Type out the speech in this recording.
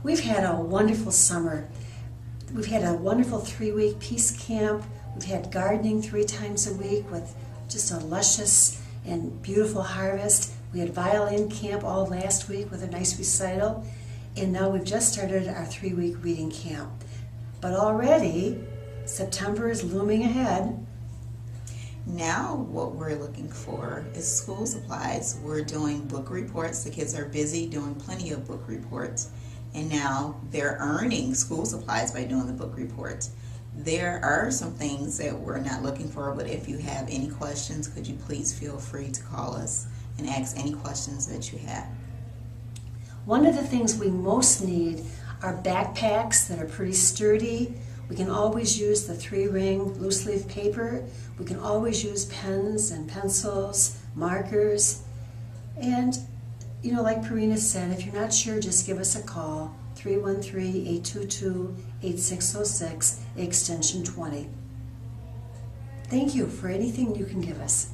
We've had a wonderful summer. We've had a wonderful 3-week peace camp. We've had gardening 3 times a week with just a luscious and beautiful harvest. We had violin camp all last week with a nice recital. And now we've just started our 3-week reading camp. But already, September is looming ahead. Now what we're looking for is school supplies. We're doing book reports. The kids are busy doing plenty of book reports. And now they're earning school supplies by doing the book reports. There are some things that we're not looking for, but if you have any questions, could you please feel free to call us and ask any questions that you have. One of the things we most need are backpacks that are pretty sturdy. We can always use the 3-ring loose leaf paper. We can always use pens and pencils, markers. And, like Purina said, if you're not sure, just give us a call, 313-822-8606, extension 20. Thank you for anything you can give us.